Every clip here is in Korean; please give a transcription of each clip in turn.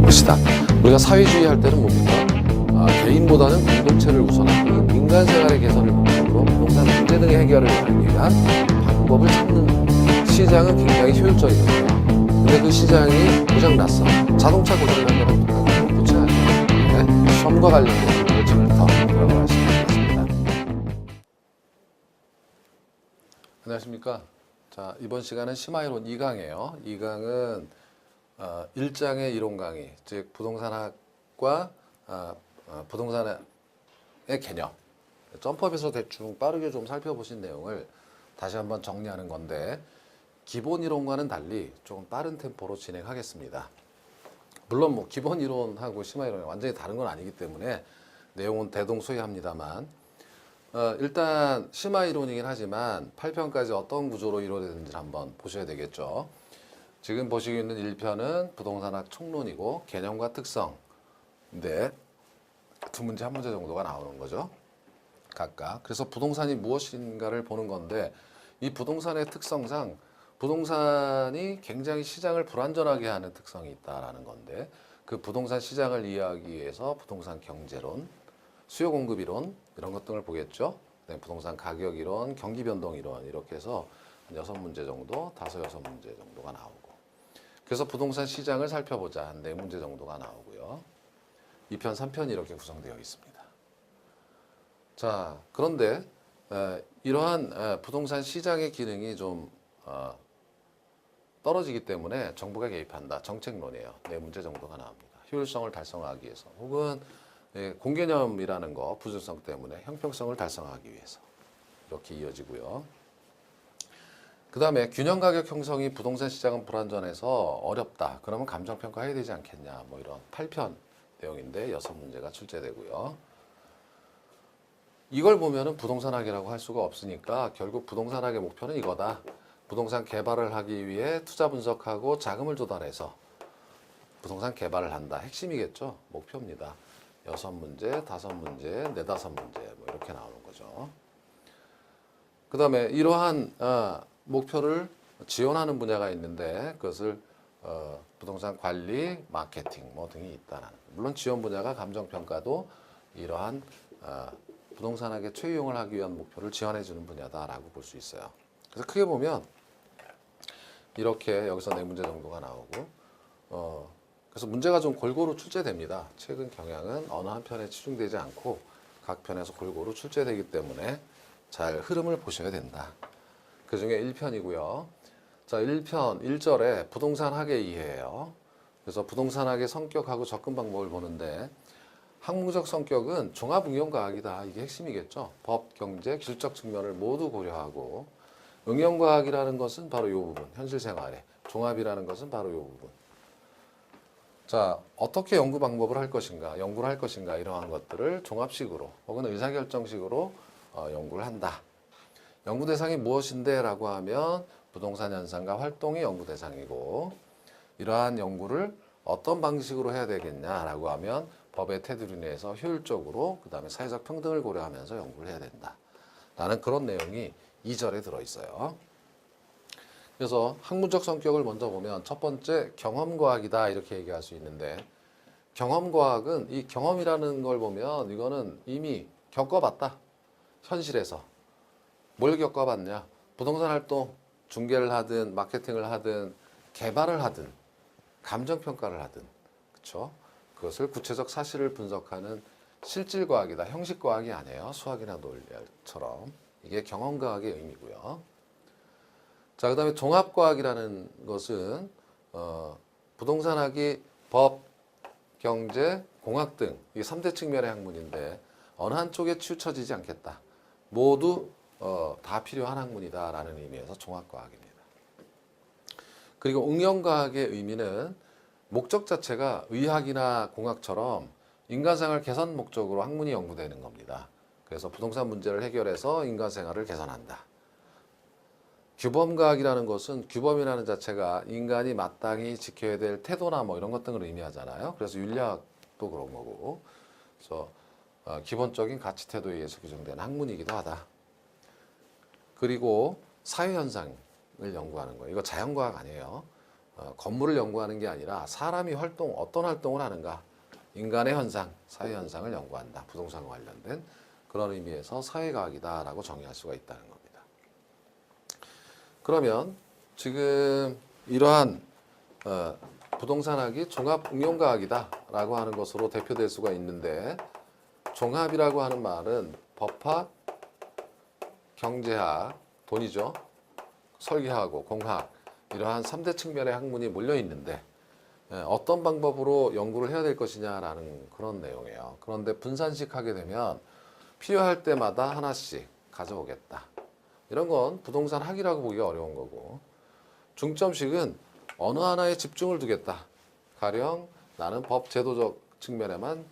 것이다. 우리가 사회주의 할 때는 뭡니까? 개인보다는 공동체를 우선하고 인간 생활의 개선을 목적으로 부동산 문제 등의 해결을 위한 방법을 찾는 시장은 굉장히 효율적이거든요. 근데 그 시장이 고장났어. 자동차 고장난 거랑 똑같은 고쳐야죠. 네. 시험과 관련된 부분을 지금부터 들어가 말씀드리겠습니다. 안녕하십니까. 자, 이번 시간은 심화이론 2강이에요. 2강은 1장의 이론 강의, 즉 부동산학과 부동산의 개념, 점프업에서 대충 빠르게 좀 살펴보신 내용을 다시 한번 정리하는 건데 기본 이론과는 달리 조금 빠른 템포로 진행하겠습니다. 물론 뭐 기본 이론하고 심화 이론이 완전히 다른 건 아니기 때문에 내용은 대동소이합니다만 일단 심화 이론이긴 하지만 8편까지 어떤 구조로 이루어지는지 한번 보셔야 되겠죠. 지금 보시고 있는 1편은 부동산학 총론이고 개념과 특성인데 두 문제 한 문제 정도가 나오는 거죠. 각각. 그래서 부동산이 무엇인가를 보는 건데 이 부동산의 특성상 부동산이 굉장히 시장을 불안전하게 하는 특성이 있다라는 건데 그 부동산 시장을 이해하기 위해서 부동산 경제론, 수요 공급 이론 이런 것 등을 보겠죠. 부동산 가격 이론, 경기 변동 이론 이렇게 해서 한 6문제 정도, 5-6문제 정도가 나오고 그래서 부동산 시장을 살펴보자 한 4문제 정도가 나오고요. 2편, 3편이 이렇게 구성되어 있습니다. 자, 그런데 이러한 부동산 시장의 기능이 좀 떨어지기 때문에 정부가 개입한다. 정책론이에요. 4문제 정도가 나옵니다. 효율성을 달성하기 위해서 혹은 공개념이라는 거 부준성 때문에 형평성을 달성하기 위해서 이렇게 이어지고요. 그 다음에 균형가격 형성이 부동산 시장은 불안전해서 어렵다. 그러면 감정평가 해야 되지 않겠냐. 뭐 이런 8편 내용인데 6문제가 출제되고요. 이걸 보면은 부동산학이라고 할 수가 없으니까 결국 부동산학의 목표는 이거다. 부동산 개발을 하기 위해 투자 분석하고 자금을 조달해서 부동산 개발을 한다. 핵심이겠죠. 목표입니다. 6문제, 5문제, 4-5문제 뭐 이렇게 나오는 거죠. 그 다음에 이러한 목표를 지원하는 분야가 있는데 그것을 부동산 관리, 마케팅 뭐 등이 있다는. 물론 지원 분야가 감정평가도 이러한 부동산학의 최유용을 하기 위한 목표를 지원해 주는 분야다라고 볼 수 있어요. 그래서 크게 보면 이렇게 여기서 4문제 정도가 나오고 그래서 문제가 좀 골고루 출제됩니다. 최근 경향은 어느 한 편에 치중되지 않고 각 편에서 골고루 출제되기 때문에 잘 흐름을 보셔야 된다. 그 중에 1편이고요. 자, 1편 1절에 부동산학의 이해예요. 그래서 부동산학의 성격하고 접근 방법을 보는데 학문적 성격은 종합응용과학이다. 이게 핵심이겠죠. 법, 경제, 기술적 측면을 모두 고려하고 응용과학이라는 것은 바로 이 부분. 현실생활에. 종합이라는 것은 바로 이 부분. 자, 어떻게 연구 방법을 할 것인가, 연구를 할 것인가 이러한 것들을 종합식으로 혹은 의사결정식으로 연구를 한다. 연구 대상이 무엇인데 라고 하면 부동산 현상과 활동이 연구 대상이고 이러한 연구를 어떤 방식으로 해야 되겠냐라고 하면 법의 테두리 내에서 효율적으로 그 다음에 사회적 평등을 고려하면서 연구를 해야 된다. 라는 그런 내용이 2절에 들어있어요. 그래서 학문적 성격을 먼저 보면 첫 번째 경험과학이다 이렇게 얘기할 수 있는데 경험과학은 이 경험이라는 걸 보면 이거는 이미 겪어봤다. 현실에서. 뭘 겪어봤냐? 부동산 활동, 중개를 하든 마케팅을 하든 개발을 하든 감정평가를 하든 그렇죠? 그것을 구체적 사실을 분석하는 실질과학이다. 형식과학이 아니에요. 수학이나 논리처럼. 이게 경험과학의 의미고요. 자, 그 다음에 종합과학이라는 것은 부동산학이 법, 경제, 공학 등 이 3대 측면의 학문인데 어느 한쪽에 치우쳐지지 않겠다. 모두 다 필요한 학문이다라는 의미에서 종합과학입니다. 그리고 응용과학의 의미는 목적 자체가 의학이나 공학처럼 인간생활 개선 목적으로 학문이 연구되는 겁니다. 그래서 부동산 문제를 해결해서 인간생활을 개선한다. 규범과학이라는 것은 규범이라는 자체가 인간이 마땅히 지켜야 될 태도나 뭐 이런 것 등을 의미하잖아요. 그래서 윤리학도 그런 거고. 그래서 기본적인 가치 태도에 의해서 규정된 학문이기도 하다. 그리고 사회현상을 연구하는 거예요. 이거 자연과학 아니에요. 건물을 연구하는 게 아니라 사람이 어떤 활동을 하는가, 인간의 현상, 사회 현상을 연구한다. 부동산 관련된 그런 의미에서 사회과학이다라고 정의할 수가 있다는 겁니다. 그러면 지금 이러한 부동산학이 종합응용과학이다라고 하는 것으로 대표될 수가 있는데, 종합이라고 하는 말은 법학, 경제학, 돈이죠. 설계하고 공학, 이러한 3대 측면의 학문이 몰려 있는데 어떤 방법으로 연구를 해야 될 것이냐라는 그런 내용이에요. 그런데 분산식 하게 되면 필요할 때마다 하나씩 가져오겠다. 이런 건 부동산 학이라고 보기가 어려운 거고, 중점식은 어느 하나에 집중을 두겠다. 가령 나는 법 제도적 측면에만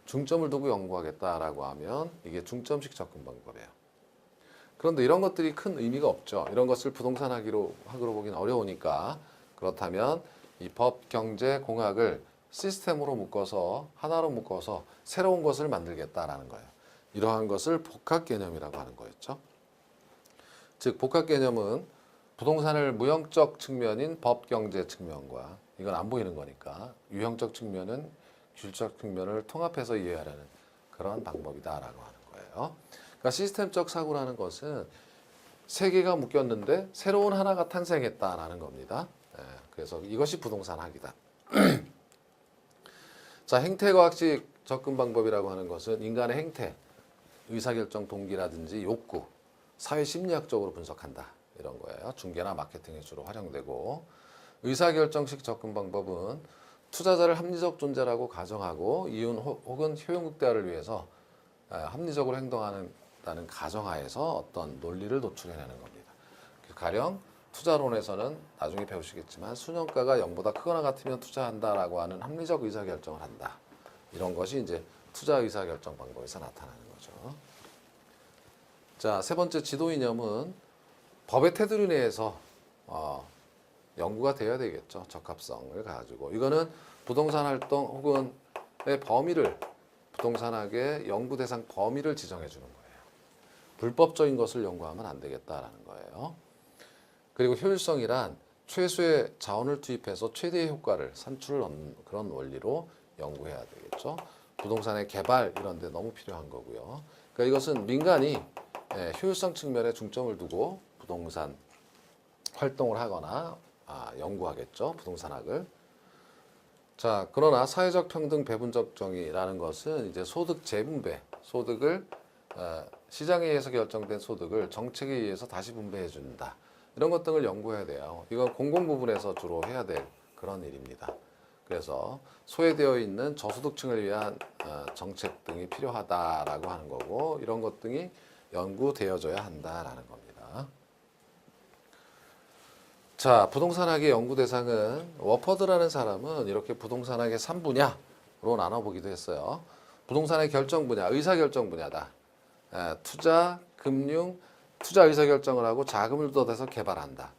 중점을 두고 연구하겠다라고 하면 이게 중점식 접근 방법이에요. 그런데 이런 것들이 큰 의미가 없죠. 이런 것을 부동산 학으로 보기는 어려우니까, 그렇다면 이 법, 경제, 공학을 시스템으로 묶어서 하나로 묶어서 새로운 것을 만들겠다라는 거예요. 이러한 것을 복합 개념이라고 하는 거였죠. 즉 복합 개념은 부동산을 무형적 측면인 법, 경제 측면과, 이건 안 보이는 거니까 유형적 측면은 규칙적 측면을 통합해서 이해하려는 그런 방법이다라고 하는 거예요. 그러니까 시스템적 사고라는 것은 세 개가 묶였는데 새로운 하나가 탄생했다라는 겁니다. 그래서 이것이 부동산학이다. 자, 행태과학식 접근 방법이라고 하는 것은 인간의 행태, 의사결정 동기라든지 욕구, 사회심리학적으로 분석한다. 이런 거예요. 중개나 마케팅에 주로 활용되고, 의사결정식 접근 방법은 투자자를 합리적 존재라고 가정하고 이윤 혹은 효용 극대화를 위해서 합리적으로 행동하는 가정하에서 어떤 논리를 도출해내는 겁니다. 가령 투자론에서는 나중에 배우시겠지만 수년가가 0보다 크거나 같으면 투자한다라고 하는 합리적 의사결정을 한다. 이런 것이 이제 투자 의사결정 방법에서 나타나는 거죠. 자, 세 번째 지도 이념은 법의 테두리 내에서 연구가 되어야 되겠죠. 적합성을 가지고. 이거는 부동산 활동 혹은 범위를, 부동산학의 연구 대상 범위를 지정해 주는 거예요. 불법적인 것을 연구하면 안 되겠다라는 거예요. 그리고 효율성이란 최소의 자원을 투입해서 최대의 효과를 산출을 얻는 그런 원리로 연구해야 되겠죠. 부동산의 개발 이런 데 너무 필요한 거고요. 그러니까 이것은 민간이 효율성 측면에 중점을 두고 부동산 활동을 하거나 연구하겠죠. 부동산학을. 자, 그러나 사회적 평등 배분적 정의라는 것은 이제 소득 재분배, 소득을 시장에 의해서 결정된 소득을 정책에 의해서 다시 분배해 준다. 이런 것 등을 연구해야 돼요. 이건 공공 부분에서 주로 해야 될 그런 일입니다. 그래서 소외되어 있는 저소득층을 위한 정책 등이 필요하다라고 하는 거고, 이런 것 등이 연구되어져야 한다라는 겁니다. 자, 부동산학의 연구 대상은 워퍼드라는 사람은 이렇게 부동산학의 3분야로 나눠보기도 했어요. 부동산의 결정 분야, 의사결정 분야다. 투자, 금융, 투자 의사결정을 하고 자금을 걷어서 개발한다.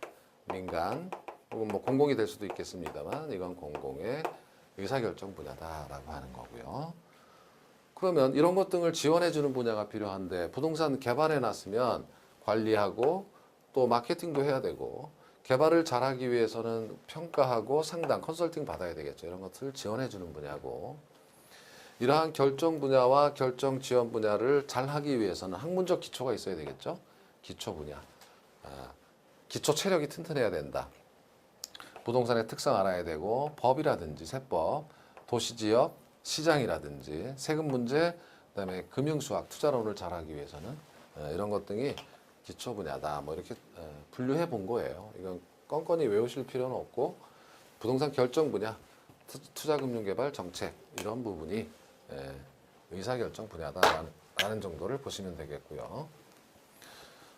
민간 혹은 뭐 공공이 될 수도 있겠습니다만 이건 공공의 의사결정 분야다라고 하는 거고요. 그러면 이런 것 등을 지원해 주는 분야가 필요한데, 부동산 개발해 놨으면 관리하고 또 마케팅도 해야 되고, 개발을 잘하기 위해서는 평가하고 상담, 컨설팅 받아야 되겠죠. 이런 것들을 지원해 주는 분야고, 이러한 결정 분야와 결정 지원 분야를 잘 하기 위해서는 학문적 기초가 있어야 되겠죠. 기초 분야. 기초 체력이 튼튼해야 된다. 부동산의 특성 알아야 되고, 법이라든지 세법, 도시지역, 시장이라든지 세금 문제, 그다음에 금융수학, 투자론을 잘하기 위해서는 이런 것 등이 기초 분야다. 뭐 이렇게 분류해 본 거예요. 이건 껌껌이 외우실 필요는 없고, 부동산 결정 분야, 투자금융개발 정책 이런 부분이 의사결정 분야다라는 정도를 보시면 되겠고요.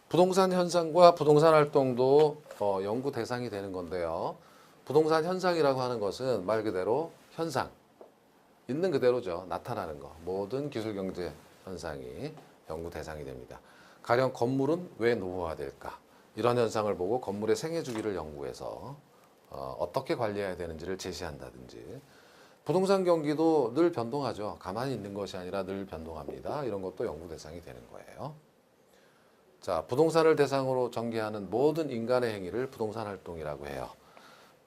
부동산 현상과 부동산 활동도 연구 대상이 되는 건데요. 부동산 현상이라고 하는 것은 말 그대로 현상, 있는 그대로죠. 나타나는 거. 모든 기술경제 현상이 연구 대상이 됩니다. 가령 건물은 왜 노후화될까? 이런 현상을 보고 건물의 생애 주기를 연구해서 어떻게 관리해야 되는지를 제시한다든지, 부동산 경기도 늘 변동하죠. 가만히 있는 것이 아니라 늘 변동합니다. 이런 것도 연구 대상이 되는 거예요. 자, 부동산을 대상으로 전개하는 모든 인간의 행위를 부동산 활동이라고 해요.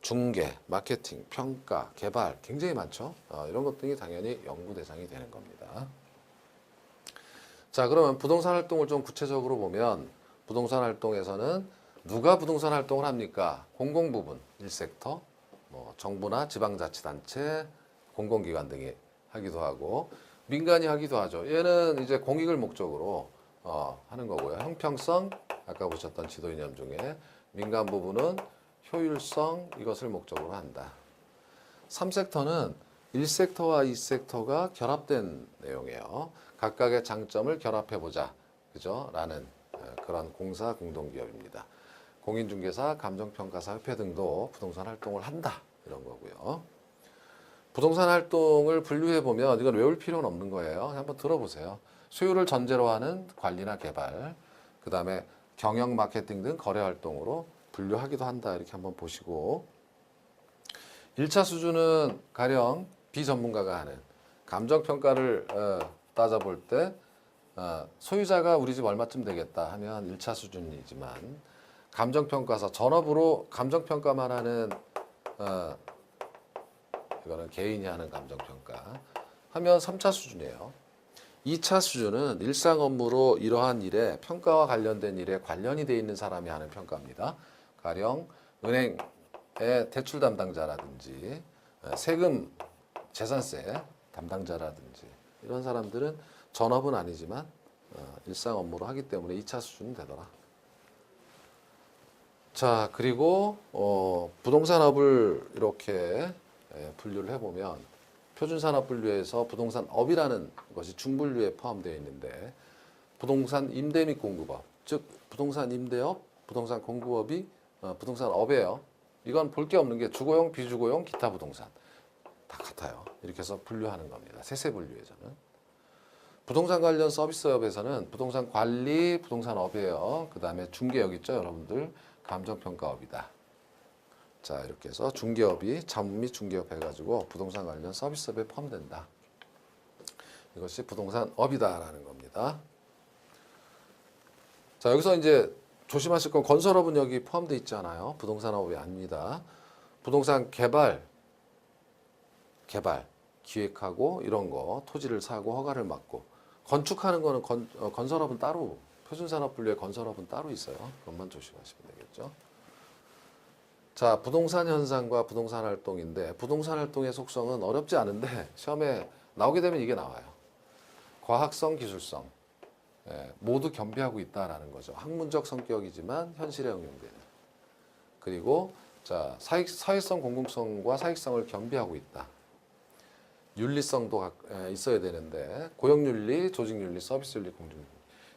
중개, 마케팅, 평가, 개발 굉장히 많죠. 이런 것들이 당연히 연구 대상이 되는 겁니다. 자, 그러면 부동산 활동을 좀 구체적으로 보면 부동산 활동에서는 누가 부동산 활동을 합니까? 공공부문, 1섹터, 뭐 정부나 지방자치단체, 공공기관 등이 하기도 하고 민간이 하기도 하죠. 얘는 이제 공익을 목적으로 하는 거고요. 형평성, 아까 보셨던 지도 이념 중에 민간 부분은 효율성 이것을 목적으로 한다. 3섹터는 1섹터와 2섹터가 결합된 내용이에요. 각각의 장점을 결합해보자. 그죠? 라는 그런 공사 공동기업입니다. 공인중개사, 감정평가사 협회 등도 부동산 활동을 한다. 이런 거고요. 부동산 활동을 분류해보면 이건 외울 필요는 없는 거예요. 한번 들어보세요. 수요를 전제로 하는 관리나 개발, 그 다음에 경영, 마케팅 등 거래 활동으로 분류하기도 한다. 이렇게 한번 보시고 1차 수준은 가령 비전문가가 하는 감정평가를 따져볼 때 소유자가 우리 집 얼마쯤 되겠다 하면 1차 수준이지만 감정평가사 전업으로 감정평가만 하는 이거는 개인이 하는 감정평가 하면 3차 수준이에요. 2차 수준은 일상 업무로 이러한 일에 평가와 관련된 일에 관련이 돼 있는 사람이 하는 평가입니다. 가령 은행의 대출 담당자라든지 세금 재산세 담당자라든지 이런 사람들은 전업은 아니지만 일상 업무로 하기 때문에 2차 수준은 되더라. 자, 그리고 부동산업을 이렇게 분류를 해보면 표준산업분류에서 부동산업이라는 것이 중분류에 포함되어 있는데 부동산 임대 및 공급업, 즉 부동산 임대업, 부동산 공급업이 부동산업이에요. 이건 볼 게 없는 게 주거용, 비주거용, 기타 부동산 다 같아요. 이렇게 해서 분류하는 겁니다. 세세 분류에서는. 부동산 관련 서비스업에서는 부동산 관리, 부동산업이에요. 그 다음에 중개업 있죠, 여러분들. 감정평가업이다. 자, 이렇게 해서 중개업이 자문 및 중개업 해가지고 부동산 관련 서비스업에 포함된다. 이것이 부동산업이다라는 겁니다. 자, 여기서 이제 조심하실 건 건설업은 여기 포함되어 있지 않아요. 부동산업이 아닙니다. 부동산 개발, 기획하고 이런 거, 토지를 사고 허가를 받고 건축하는 거는 건설업은 따로, 표준산업 분류의 건설업은 따로 있어요. 그것만 조심하시면 되겠죠. 자, 부동산 현상과 부동산 활동인데 부동산 활동의 속성은 어렵지 않은데 시험에 나오게 되면 이게 나와요. 과학성, 기술성 모두 겸비하고 있다라는 거죠. 학문적 성격이지만 현실에 응용되는. 그리고 자, 사회성, 공공성과 사익성을 겸비하고 있다. 윤리성도 있어야 되는데 고용윤리, 조직윤리, 서비스윤리, 공중윤리.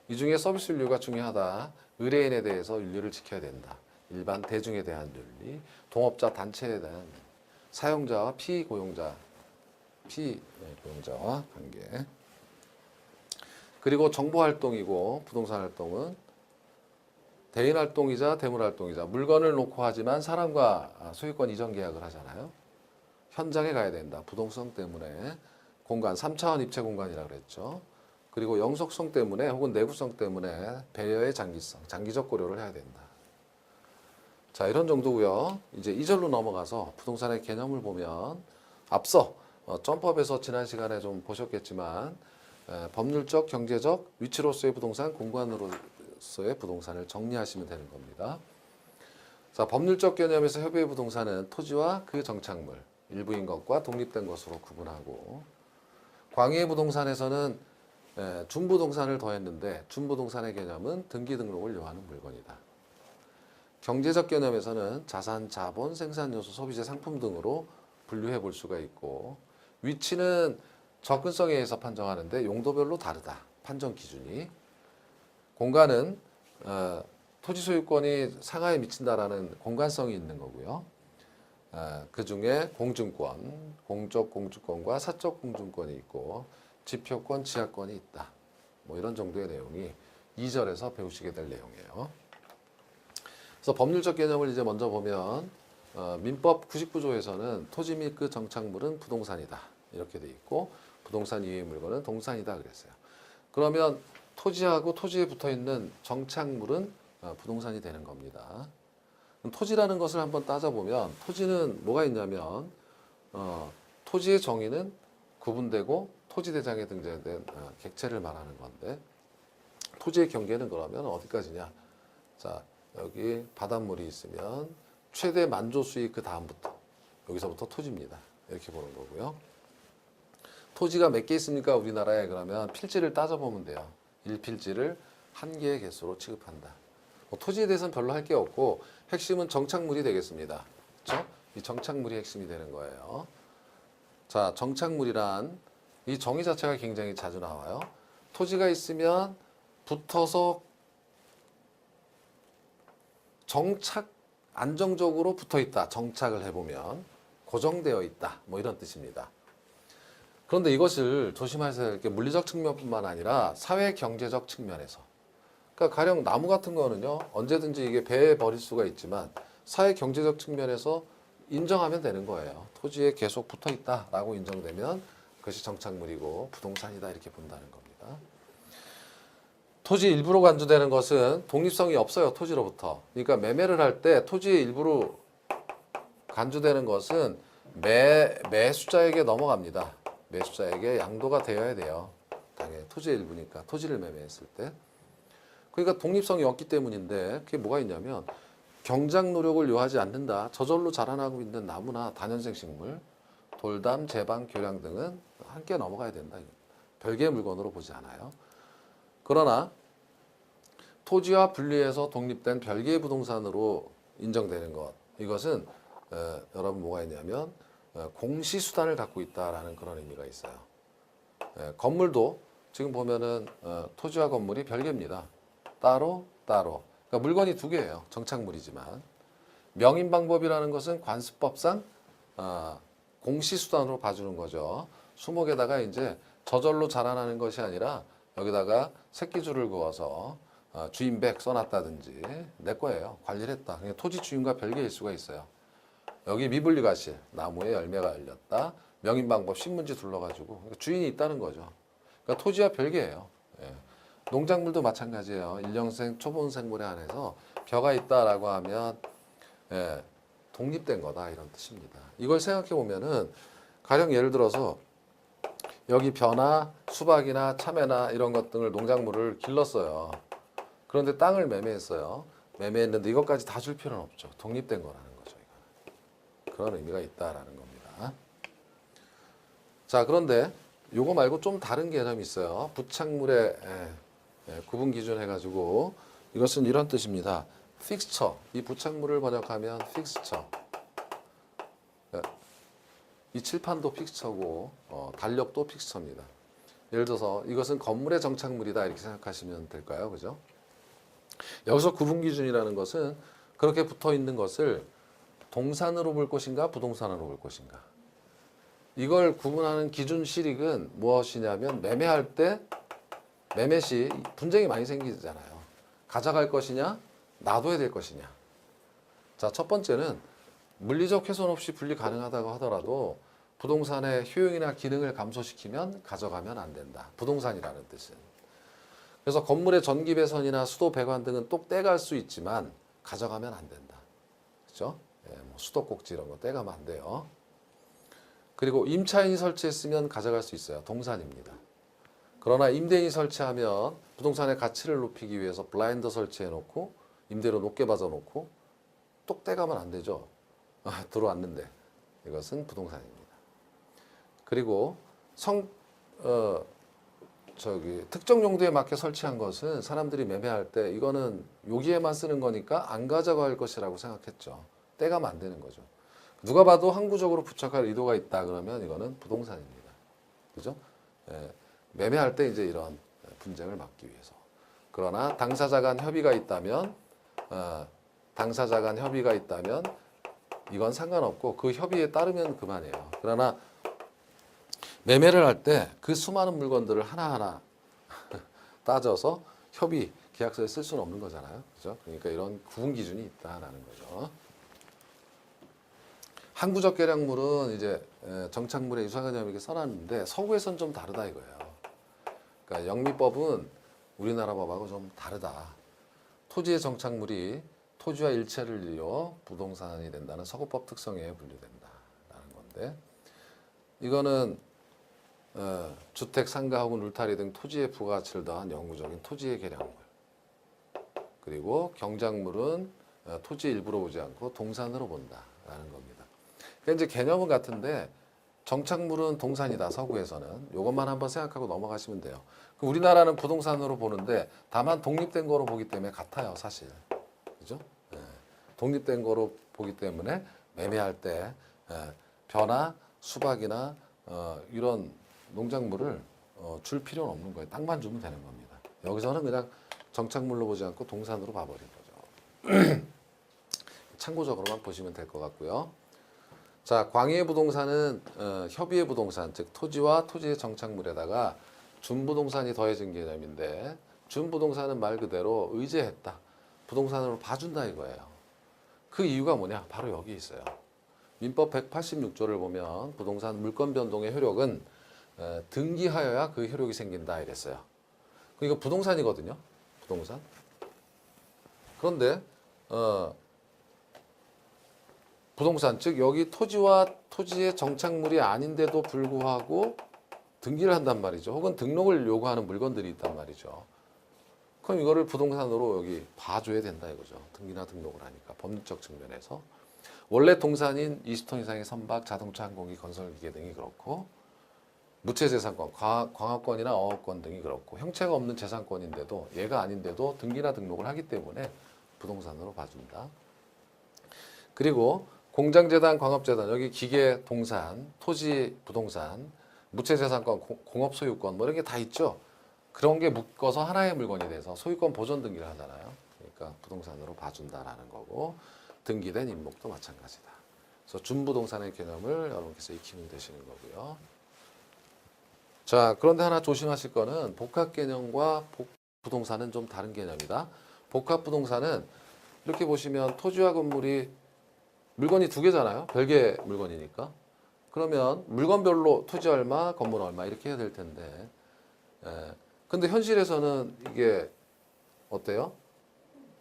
이 중에 서비스윤리가 중요하다. 의뢰인에 대해서 윤리를 지켜야 된다. 일반 대중에 대한 윤리, 동업자 단체에 대한 사용자와 피고용자와 관계. 그리고 정보활동이고 부동산 활동은 대인활동이자 대물활동이자 물건을 놓고 하지만 사람과 소유권 이전 계약을 하잖아요. 현장에 가야 된다. 부동성 때문에 공간, 3차원 입체 공간이라고 그랬죠. 그리고 영속성 때문에 혹은 내구성 때문에 배려의 장기성, 장기적 고려를 해야 된다. 자, 이런 정도고요. 이제 2절로 넘어가서 부동산의 개념을 보면 앞서 점법에서 지난 시간에 좀 보셨겠지만 법률적, 경제적, 위치로서의 부동산, 공간으로서의 부동산을 정리하시면 되는 겁니다. 자, 법률적 개념에서 협의의 부동산은 토지와 그 정착물, 일부인 것과 독립된 것으로 구분하고 광의의 부동산에서는 준부동산을 더했는데 준부동산의 개념은 등기 등록을 요하는 물건이다. 경제적 개념에서는 자산, 자본, 생산요소, 소비재, 상품 등으로 분류해 볼 수가 있고 위치는 접근성에 의해서 판정하는데 용도별로 다르다. 판정 기준이. 공간은 토지 소유권이 상하에 미친다라는 공간성이 있는 거고요. 그 중에 공증권, 공적 공주권과 사적 공증권이 있고 지표권, 지하권이 있다. 뭐 이런 정도의 내용이 2절에서 배우시게 될 내용이에요. 그래서 법률적 개념을 이제 먼저 보면 민법 99조에서는 토지 및 그 정착물은 부동산이다. 이렇게 돼 있고 부동산 이외의 물건은 동산이다 그랬어요. 그러면 토지하고 토지에 붙어 있는 정착물은 부동산이 되는 겁니다. 토지라는 것을 한번 따져보면 토지는 뭐가 있냐면 토지의 정의는 구분되고 토지대장에 등재된 객체를 말하는 건데 토지의 경계는 그러면 어디까지냐? 자, 여기 바닷물이 있으면 최대 만조 수익 그 다음부터 여기서부터 토지입니다. 이렇게 보는 거고요. 토지가 몇 개 있습니까? 우리나라에. 그러면 필지를 따져보면 돼요. 1필지를 한 개의 개수로 취급한다. 토지에 대해서는 별로 할 게 없고 핵심은 정착물이 되겠습니다. 그렇죠? 이 정착물이 핵심이 되는 거예요. 자, 정착물이란 이 정의 자체가 굉장히 자주 나와요. 토지가 있으면 붙어서 안정적으로 붙어 있다. 정착을 해보면 고정되어 있다. 뭐 이런 뜻입니다. 그런데 이것을 조심하셔야 될 게 물리적 측면뿐만 아니라 사회 경제적 측면에서. 그러니까 가령 나무 같은 거는요. 언제든지 이게 배에 버릴 수가 있지만 사회 경제적 측면에서 인정하면 되는 거예요. 토지에 계속 붙어 있다라고 인정되면 그것이 정착물이고 부동산이다 이렇게 본다는 겁니다. 토지 일부로 간주되는 것은 독립성이 없어요. 토지로부터. 그러니까 매매를 할 때 토지의 일부로 간주되는 것은 매수자에게 넘어갑니다. 매수자에게 양도가 되어야 돼요. 당연히 토지의 일부니까 토지를 매매했을 때. 그러니까 독립성이 없기 때문인데 그게 뭐가 있냐면 경작 노력을 요하지 않는다. 저절로 자라나고 있는 나무나 다년생 식물, 돌담, 제방, 교량 등은 함께 넘어가야 된다. 별개의 물건으로 보지 않아요. 그러나 토지와 분리해서 독립된 별개의 부동산으로 인정되는 것. 이것은 여러분 뭐가 있냐면 공시수단을 갖고 있다라는 그런 의미가 있어요. 건물도 지금 보면은 토지와 건물이 별개입니다. 따로. 그러니까 물건이 두 개예요. 정착물이지만. 명인방법이라는 것은 관습법상 공시수단으로 봐주는 거죠. 수목에다가 이제 저절로 자라나는 것이 아니라 여기다가 새끼줄을 그어서 주인백 써놨다든지 내 거예요. 관리를 했다. 그냥 토지 주인과 별개일 수가 있어요. 여기 미분리과실, 나무에 열매가 열렸다. 명인방법 신문지 둘러가지고 주인이 있다는 거죠. 그러니까 토지와 별개예요. 예. 농작물도 마찬가지예요. 일년생 초본생물에 한해서 벼가 있다라고 하면 독립된 거다 이런 뜻입니다. 이걸 생각해 보면은 가령 예를 들어서 여기 벼나 수박이나 참외나 이런 것 등을 농작물을 길렀어요. 그런데 땅을 매매했어요. 매매했는데 이것까지 다 줄 필요는 없죠. 독립된 거라는 거죠. 이거는. 그런 의미가 있다라는 겁니다. 자, 그런데 요거 말고 좀 다른 개념이 있어요. 부착물의 구분 기준 해가지고 이것은 이런 뜻입니다. 픽스처. 이 부착물을 번역하면 픽스처. 이 칠판도 픽스처고 달력도 픽스처입니다. 예를 들어서 이것은 건물의 정착물이다 이렇게 생각하시면 될까요? 그죠? 여기서 구분 기준이라는 것은 그렇게 붙어 있는 것을 동산으로 볼 것인가 부동산으로 볼 것인가. 이걸 구분하는 기준 실익은 무엇이냐면 매매할 때 매매 시 분쟁이 많이 생기잖아요. 가져갈 것이냐 놔둬야 될 것이냐. 자, 첫 번째는 물리적 훼손 없이 분리 가능하다고 하더라도 부동산의 효용이나 기능을 감소시키면 가져가면 안 된다. 부동산이라는 뜻은. 그래서 건물의 전기 배선이나 수도 배관 등은 똑 떼갈 수 있지만 가져가면 안 된다. 그렇죠? 뭐 수도꼭지 이런 거 떼가면 안 돼요. 그리고 임차인이 설치했으면 가져갈 수 있어요. 동산입니다. 그러나 임대인이 설치하면 부동산의 가치를 높이기 위해서 블라인더 설치해 놓고 임대료 높게 받아 놓고 똑 떼가면 안 되죠. 들어왔는데 이것은 부동산입니다. 그리고 특정 용도에 맞게 설치한 것은 사람들이 매매할 때 이거는 여기에만 쓰는 거니까 안 가져갈 것이라고 생각했죠. 떼가면 안 되는 거죠. 누가 봐도 항구적으로 부착할 의도가 있다 그러면 이거는 부동산입니다. 그죠? 매매할 때 이제 이런 분쟁을 막기 위해서. 그러나 당사자 간 협의가 있다면 이건 상관없고 그 협의에 따르면 그만이에요. 그러나 매매를 할 때 그 수많은 물건들을 하나하나 따져서 협의 계약서에 쓸 수는 없는 거잖아요. 그죠? 그러니까 이런 구분 기준이 있다라는 거죠. 항구적 계량물은 이제 정착물의 유사개념 이렇게 써놨는데 서구에선 좀 다르다 이거예요. 그러니까 영미법은 우리나라 법하고 좀 다르다. 토지의 정착물이 토지와 일체를 이루어 부동산이 된다는 서구법 특성에 분류된다라는 건데 이거는 주택, 상가 혹은 울타리 등 토지의 부가가치를 더한 영구적인 토지의 계량물 그리고 경작물은 토지 일부로 보지 않고 동산으로 본다라는 겁니다. 그러니까 이제 개념은 같은데 정착물은 동산이다 서구에서는 이것만 한번 생각하고 넘어가시면 돼요. 우리나라는 부동산으로 보는데 다만 독립된 거로 보기 때문에 같아요 사실. 그죠? 예. 독립된 거로 보기 때문에 매매할 때 벼나 수박이나 이런 농작물을 줄 필요는 없는 거예요. 땅만 주면 되는 겁니다. 여기서는 그냥 정착물로 보지 않고 동산으로 봐버린 거죠. 참고적으로만 보시면 될 것 같고요. 자, 광의의 부동산은 협의의 부동산, 즉 토지와 토지의 정착물에다가 준부동산이 더해진 개념인데 준부동산은 말 그대로 의제했다. 부동산으로 봐준다 이거예요. 그 이유가 뭐냐? 바로 여기 있어요. 민법 186조를 보면 부동산 물권 변동의 효력은 등기하여야 그 효력이 생긴다 이랬어요. 이거 부동산이거든요. 부동산. 그런데 부동산 즉 여기 토지와 토지의 정착물이 아닌데도 불구하고 등기를 한단 말이죠. 혹은 등록을 요구하는 물건들이 있단 말이죠. 그럼 이거를 부동산으로 여기 봐줘야 된다 이거죠. 등기나 등록을 하니까 법률적 측면에서 원래 동산인 20톤 이상의 선박, 자동차, 항공기, 건설기계 등이 그렇고 무채재산권, 광업권이나 어업권 등이 그렇고 형체가 없는 재산권인데도 얘가 아닌데도 등기나 등록을 하기 때문에 부동산으로 봐준다. 그리고 공장재단, 광업재단 여기 기계, 동산, 토지, 부동산, 무채재산권, 공업소유권 뭐 이런 게 다 있죠. 그런 게 묶어서 하나의 물건이 돼서 소유권 보존 등기를 하잖아요. 그러니까 부동산으로 봐준다라는 거고 등기된 임목도 마찬가지다. 그래서 준부동산의 개념을 여러분께서 익히면 되시는 거고요. 자, 그런데 하나 조심하실 거는 복합 개념과 부동산은 좀 다른 개념이다. 복합 부동산은 이렇게 보시면 토지와 건물이 물건이 두 개잖아요. 별개 물건이니까. 그러면 물건별로 토지 얼마, 건물 얼마 이렇게 해야 될 텐데 근데 현실에서는 이게 어때요?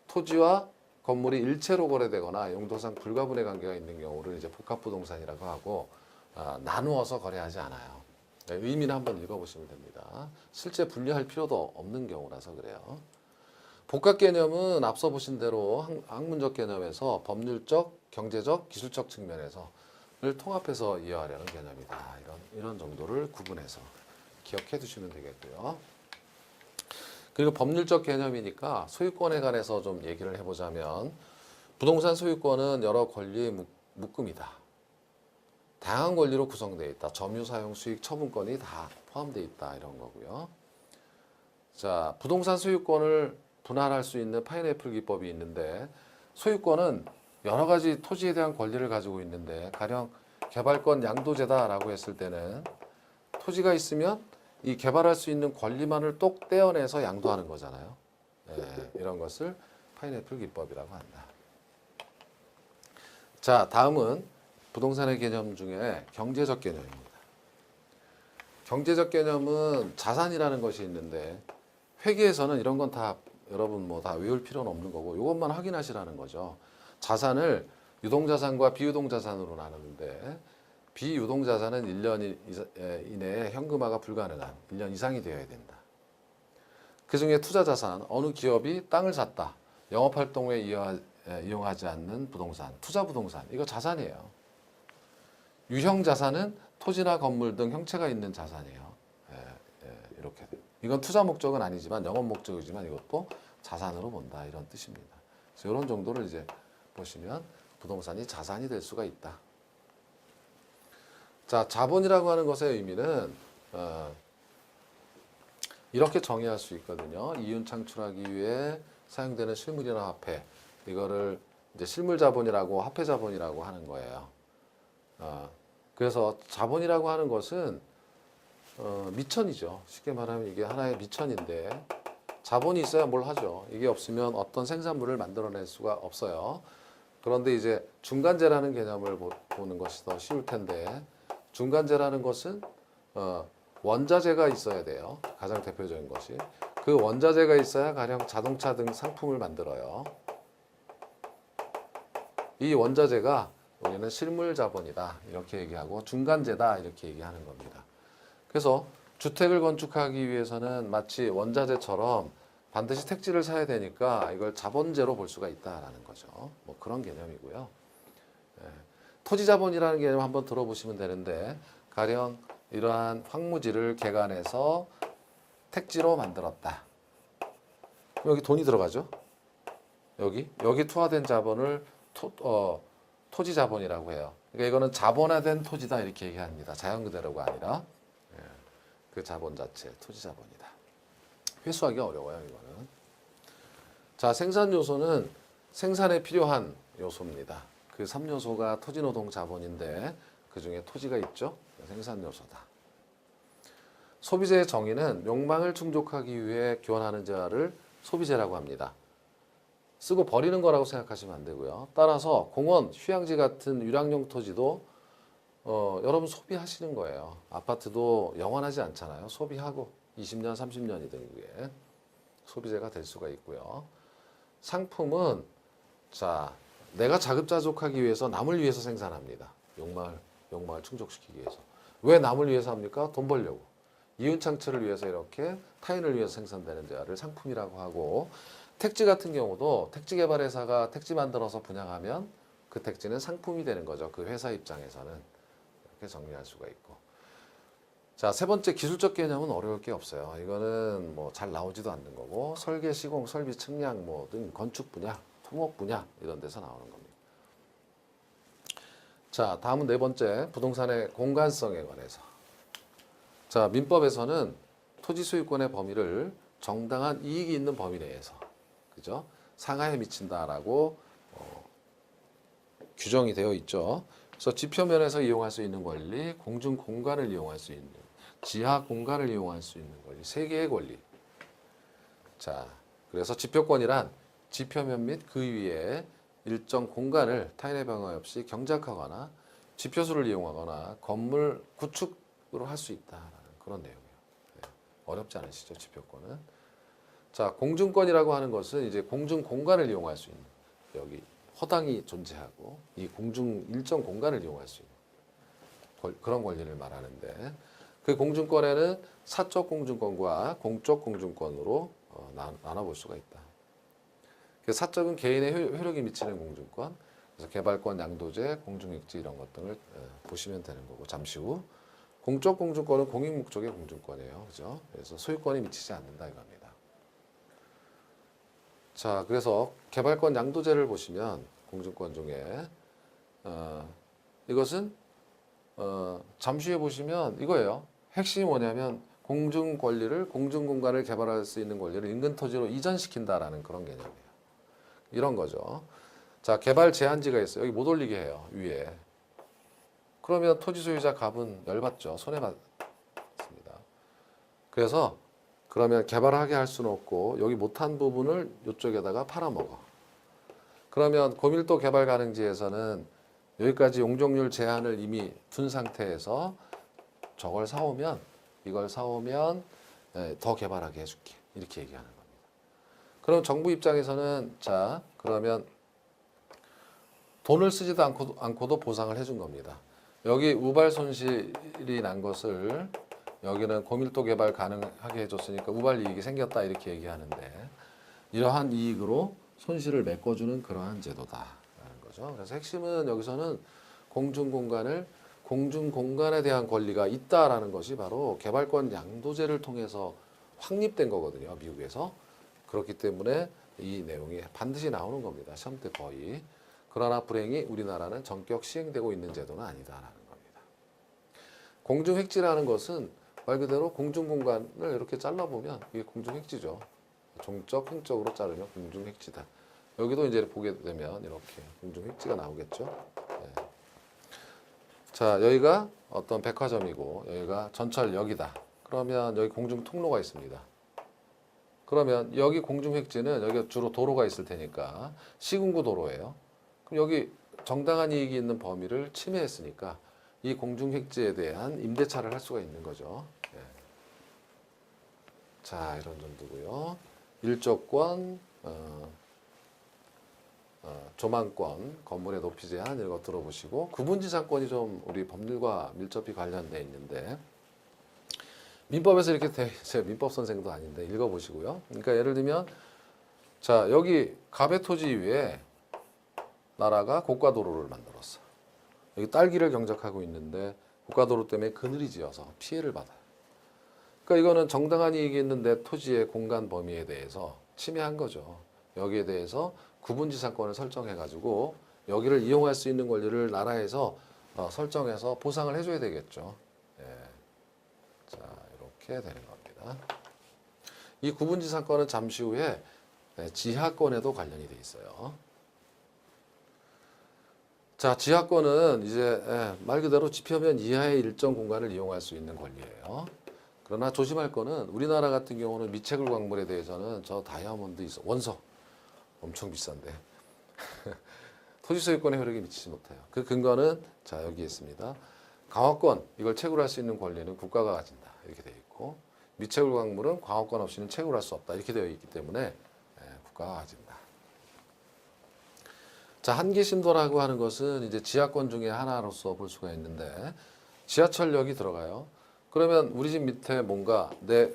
토지와 건물이 일체로 거래되거나 용도상 불가분의 관계가 있는 경우를 이제 복합부동산이라고 하고 나누어서 거래하지 않아요. 의미는 한번 읽어보시면 됩니다. 실제 분리할 필요도 없는 경우라서 그래요. 복합 개념은 앞서 보신 대로 학문적 개념에서 법률적, 경제적, 기술적 측면에서를 통합해서 이해하려는 개념이다. 이런 정도를 구분해서 기억해 두시면 되겠고요. 그리고 법률적 개념이니까 소유권에 관해서 좀 얘기를 해보자면 부동산 소유권은 여러 권리의 묶음이다. 다양한 권리로 구성되어 있다. 점유, 사용, 수익, 처분권이 다 포함되어 있다. 이런 거고요. 자, 부동산 소유권을 분할할 수 있는 파인애플 기법이 있는데 소유권은 여러 가지 토지에 대한 권리를 가지고 있는데 가령 개발권 양도제다라고 했을 때는 토지가 있으면 이 개발할 수 있는 권리만을 똑 떼어내서 양도하는 거잖아요. 이런 것을 파인애플 기법이라고 한다. 자, 다음은 부동산의 개념 중에 경제적 개념입니다. 경제적 개념은 자산이라는 것이 있는데 회계에서는 이런 건 다 여러분 뭐 다 외울 필요는 없는 거고 이것만 확인하시라는 거죠. 자산을 유동자산과 비유동자산으로 나누는데 비유동자산은 1년 이내에 현금화가 불가능한 1년 이상이 되어야 된다. 그중에 투자자산, 어느 기업이 땅을 샀다. 영업활동에 이용하지 않는 부동산, 투자부동산, 이거 자산이에요. 유형자산은 토지나 건물 등 형체가 있는 자산이에요. 이렇게. 이건 투자 목적은 아니지만 영업 목적이지만 이것도 자산으로 본다. 이런 뜻입니다. 그래서 이런 정도를 이제 보시면 부동산이 자산이 될 수가 있다. 자, 자본이라고 하는 것의 의미는 이렇게 정의할 수 있거든요. 이윤 창출하기 위해 사용되는 실물이나 화폐, 이거를 이제 실물 자본이라고 화폐 자본이라고 하는 거예요. 그래서 자본이라고 하는 것은 미천이죠. 쉽게 말하면 이게 하나의 미천인데 자본이 있어야 뭘 하죠. 이게 없으면 어떤 생산물을 만들어낼 수가 없어요. 그런데 이제 중간재라는 개념을 보는 것이 더 쉬울 텐데 중간재라는 것은 원자재가 있어야 돼요. 가장 대표적인 것이. 그 원자재가 있어야 가령 자동차 등 상품을 만들어요. 이 원자재가 우리는 실물자본이다 이렇게 얘기하고 중간재다 이렇게 얘기하는 겁니다. 그래서 주택을 건축하기 위해서는 마치 원자재처럼 반드시 택지를 사야 되니까 이걸 자본재로 볼 수가 있다라는 거죠. 뭐 그런 개념이고요. 예. 토지자본이라는 개념 한번 들어보시면 되는데 가령 이러한 황무지를 개간해서 택지로 만들었다. 여기 돈이 들어가죠. 여기 투하된 자본을 토지자본이라고 해요. 그러니까 이거는 자본화된 토지다 이렇게 얘기합니다. 자연 그대로가 아니라 그 자본 자체 토지자본이다. 회수하기 어려워요 이거는. 자, 생산 요소는 생산에 필요한 요소입니다. 그 3요소가 토지노동 자본인데 그 중에 토지가 있죠. 생산 요소다. 소비재의 정의는 욕망을 충족하기 위해 교환하는 재화를 소비재라고 합니다. 쓰고 버리는 거라고 생각하시면 안 되고요. 따라서 공원, 휴양지 같은 유랑용 토지도 여러분 소비하시는 거예요. 아파트도 영원하지 않잖아요. 소비하고 20년, 30년이든 그게 소비재가 될 수가 있고요. 상품은 자, 내가 자급자족하기 위해서 남을 위해서 생산합니다. 욕망을 충족시키기 위해서. 왜 남을 위해서 합니까? 돈 벌려고. 이윤창출을 위해서 이렇게 타인을 위해서 생산되는 재화를 상품이라고 하고 택지 같은 경우도 택지개발회사가 택지 만들어서 분양하면 그 택지는 상품이 되는 거죠. 그 회사 입장에서는 이렇게 정리할 수가 있고. 자, 세 번째 기술적 개념은 어려울 게 없어요. 이거는 뭐 잘 나오지도 않는 거고 설계, 시공, 설비, 측량 뭐 등 건축 분야, 토목 분야 이런 데서 나오는 겁니다. 자, 다음은 네 번째 부동산의 공간성에 관해서. 자, 민법에서는 토지 소유권의 범위를 정당한 이익이 있는 범위 내에서 그죠? 상하에 미친다라고 규정이 되어 있죠. 그래서 지표면에서 이용할 수 있는 권리, 공중 공간을 이용할 수 있는, 지하 공간을 이용할 수 있는 권리, 세 개의 권리. 자, 그래서 지표권이란 지표면 및 그 위에 일정 공간을 타인의 방해 없이 경작하거나 지표수를 이용하거나 건물 구축으로 할 수 있다라는 그런 내용이에요. 네. 어렵지 않으시죠, 지표권은? 자, 공중권이라고 하는 것은 이제 공중 공간을 이용할 수 있는 여기 허당이 존재하고 이 공중 일정 공간을 이용할 수 있는 그런 권리를 말하는데 그 공중권에는 사적 공중권과 공적 공중권으로 나눠볼 수가 있다. 사적은 개인의 효력이 미치는 공중권, 그래서 개발권, 양도제, 공중익지 이런 것 등을 보시면 되는 거고 잠시 후 공적 공중권은 공익 목적의 공중권이에요, 그죠? 그래서 소유권이 미치지 않는다 이겁니다. 자, 그래서 개발권 양도제를 보시면 공중권 중에 이것은 잠시 후에 보시면 이거예요. 핵심이 뭐냐면 공중 권리를 공중 공간을 개발할 수 있는 권리를 인근 토지로 이전시킨다라는 그런 개념이에요. 이런 거죠. 자, 개발 제한지가 있어요. 여기 못 올리게 해요. 위에. 그러면 토지 소유자 갑은 열받죠. 손해받습니다. 그래서 그러면 개발하게 할 수는 없고 여기 못한 부분을 이쪽에다가 팔아먹어. 그러면 고밀도 개발 가능지에서는 여기까지 용적률 제한을 이미 둔 상태에서 저걸 사오면 이걸 사오면 더 개발하게 해줄게. 이렇게 얘기하는 겁니다. 그럼 정부 입장에서는 자 그러면 돈을 쓰지도 않고도 보상을 해준 겁니다. 여기 우발 손실이 난 것을 여기는 고밀도 개발 가능하게 해줬으니까 우발 이익이 생겼다 이렇게 얘기하는데 이러한 이익으로 손실을 메꿔주는 그러한 제도다라는 거죠. 그래서 핵심은 여기서는 공중공간에 대한 권리가 있다라는 것이 바로 개발권 양도제를 통해서 확립된 거거든요. 미국에서. 그렇기 때문에 이 내용이 반드시 나오는 겁니다. 시험 때 거의. 그러나 불행히 우리나라는 전격 시행되고 있는 제도는 아니다라는 겁니다. 공중획지라는 것은 말 그대로 공중공간을 이렇게 잘라보면 이게 공중획지죠. 종적, 행적으로 자르면 공중획지다. 여기도 이제 보게 되면 이렇게 공중획지가 나오겠죠. 네. 자, 여기가 어떤 백화점이고 여기가 전철역이다. 그러면 여기 공중통로가 있습니다. 그러면 여기 공중획지는 여기가 주로 도로가 있을 테니까 시군구 도로예요. 그럼 여기 정당한 이익이 있는 범위를 침해했으니까 이 공중획지에 대한 임대차를 할 수가 있는 거죠. 네. 자, 이런 정도고요. 일조권, 조망권, 건물의 높이 제한 이런 거 들어보시고 구분지상권이 좀 우리 법률과 밀접히 관련돼 있는데 민법에서 이렇게 제가 민법 선생도 아닌데 읽어보시고요. 그러니까 예를 들면 자 여기 갑의 토지 위에 나라가 고가도로를 만들었어. 여기 딸기를 경작하고 있는데 고가도로 때문에 그늘이 지어서 피해를 받아요. 그러니까 이거는 정당한 이익이 있는 내 토지의 공간 범위에 대해서 침해한 거죠. 여기에 대해서 구분지상권을 설정해가지고 여기를 이용할 수 있는 권리를 나라에서 설정해서 보상을 해줘야 되겠죠. 예. 자 이렇게 되는 겁니다. 이 구분지상권은 잠시 후에 지하권에도 관련이 돼 있어요. 자, 지하권은 이제 말 그대로 지표면 이하의 일정 공간을 이용할 수 있는 권리예요. 그러나 조심할 거는 우리나라 같은 경우는 미채굴 광물에 대해서는 저 다이아몬드 있어 원서 엄청 비싼데 토지 소유권의 효력이 미치지 못해요. 그 근거는 자 여기 있습니다. 강화권 이걸 채굴할 수 있는 권리는 국가가 가진다 이렇게 되어 있고 미채굴 광물은 강화권 없이는 채굴할 수 없다 이렇게 되어 있기 때문에 국가가 가진다. 자, 한계신도라고 하는 것은 이제 지하권 중에 하나로서 볼 수가 있는데 지하철역이 들어가요. 그러면 우리 집 밑에 뭔가 내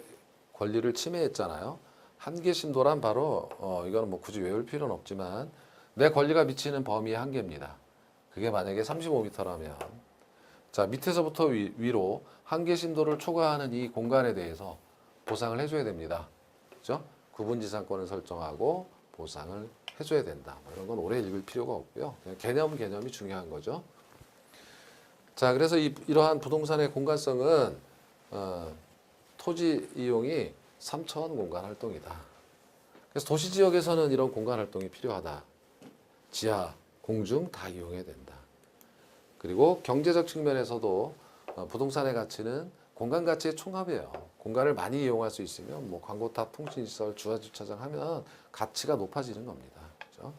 권리를 침해했잖아요. 한계신도란 바로 이거는 뭐 굳이 외울 필요는 없지만 내 권리가 미치는 범위의 한계입니다. 그게 만약에 35m라면 자 밑에서부터 위로 한계신도를 초과하는 이 공간에 대해서 보상을 해줘야 됩니다. 그죠? 구분지상권을 설정하고 보상을 해줘야 된다. 뭐 이런 건 오래 읽을 필요가 없고요. 그냥 개념이 중요한 거죠. 자, 그래서 이러한 부동산의 공간성은 토지 이용이 3차원 공간 활동이다. 그래서 도시 지역에서는 이런 공간 활동이 필요하다. 지하, 공중 다 이용해야 된다. 그리고 경제적 측면에서도 부동산의 가치는 공간 가치의 총합이에요. 공간을 많이 이용할 수 있으면 뭐 광고탑, 통신시설, 주차장 하면 가치가 높아지는 겁니다. 그렇죠?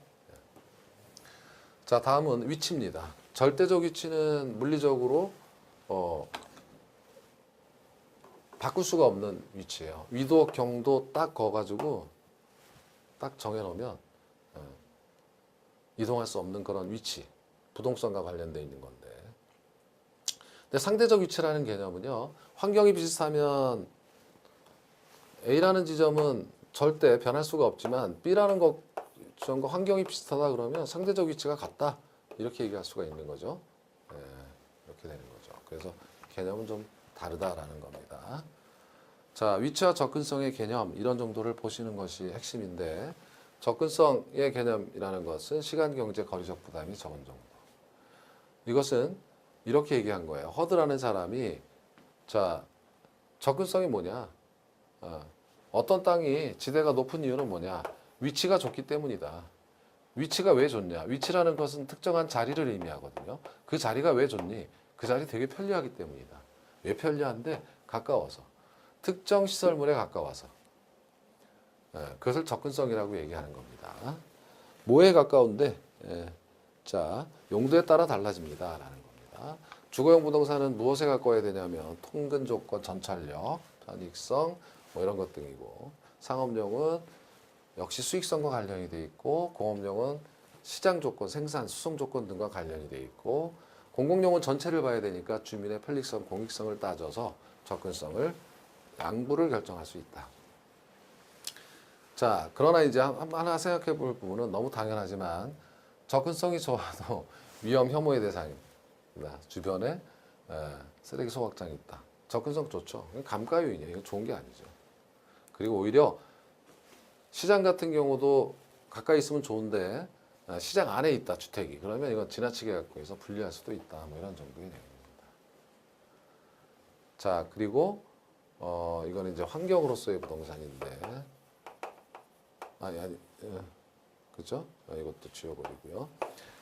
자, 다음은 위치입니다. 절대적 위치는 물리적으로 바꿀 수가 없는 위치예요. 위도, 경도 딱 거가지고 딱 정해놓으면 이동할 수 없는 그런 위치, 부동산과 관련되어 있는 건데. 근데 상대적 위치라는 개념은요. 환경이 비슷하면 A라는 지점은 절대 변할 수가 없지만 B라는 지점과 환경이 비슷하다 그러면 상대적 위치가 같다. 이렇게 얘기할 수가 있는 거죠. 네, 이렇게 되는 거죠. 그래서 개념은 좀 다르다라는 겁니다. 자, 위치와 접근성의 개념 이런 정도를 보시는 것이 핵심인데 접근성의 개념이라는 것은 시간, 경제, 거리적 부담이 적은 정도. 이것은 이렇게 얘기한 거예요. 허드라는 사람이 자 접근성이 뭐냐? 어떤 땅이 지대가 높은 이유는 뭐냐? 위치가 좋기 때문이다. 위치가 왜 좋냐? 위치라는 것은 특정한 자리를 의미하거든요. 그 자리가 왜 좋니? 그 자리 되게 편리하기 때문이다. 왜 편리한데? 가까워서. 특정 시설물에 가까워서. 그것을 접근성이라고 얘기하는 겁니다. 뭐에 가까운데? 자, 용도에 따라 달라집니다. 라는 겁니다. 주거용 부동산은 무엇에 가까워야 되냐면 통근 조건, 전철역, 편익성 뭐 이런 것 등이고 상업용은 역시 수익성과 관련이 돼 있고 공업용은 시장 조건, 생산, 수송 조건 등과 관련이 돼 있고 공공용은 전체를 봐야 되니까 주민의 편익성, 공익성을 따져서 접근성을 양부를 결정할 수 있다. 자, 그러나 이제 하나 생각해 볼 부분은 너무 당연하지만 접근성이 좋아도 위험 혐오의 대상입니다. 주변에 쓰레기 소각장이 있다. 접근성 좋죠. 감가 요인이에요. 이거 좋은 게 아니죠. 그리고 오히려 시장 같은 경우도 가까이 있으면 좋은데 시장 안에 있다 주택이 그러면 이건 지나치게 갖고 해서 불리할 수도 있다. 뭐 이런 정도의 내용입니다. 자, 그리고 이거는 이제 환경으로서의 부동산인데 그죠? 이것도 지워버리고요.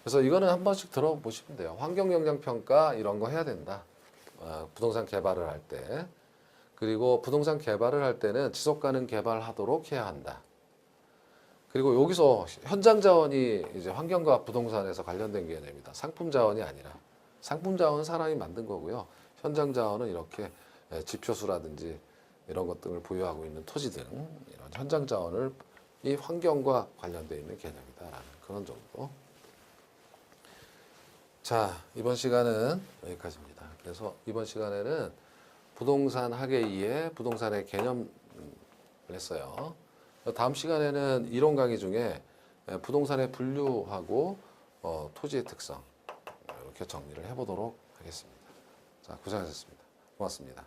그래서 이거는 한 번씩 들어보시면 돼요. 환경영향평가 이런 거 해야 된다. 부동산 개발을 할 때. 그리고 부동산 개발을 할 때는 지속가능 개발하도록 해야 한다. 그리고 여기서 현장 자원이 이제 환경과 부동산에서 관련된 개념입니다. 상품 자원이 아니라. 상품 자원은 사람이 만든 거고요. 현장 자원은 이렇게 지표수라든지 이런 것 등을 보유하고 있는 토지 등 이런 현장 자원을 이 환경과 관련되어 있는 개념이다라는 그런 정도. 자, 이번 시간은 여기까지입니다. 그래서 이번 시간에는 부동산 학에 의해 부동산의 개념을 했어요. 다음 시간에는 이론 강의 중에 부동산의 분류하고 토지의 특성 이렇게 정리를 해보도록 하겠습니다. 자, 고생하셨습니다. 고맙습니다.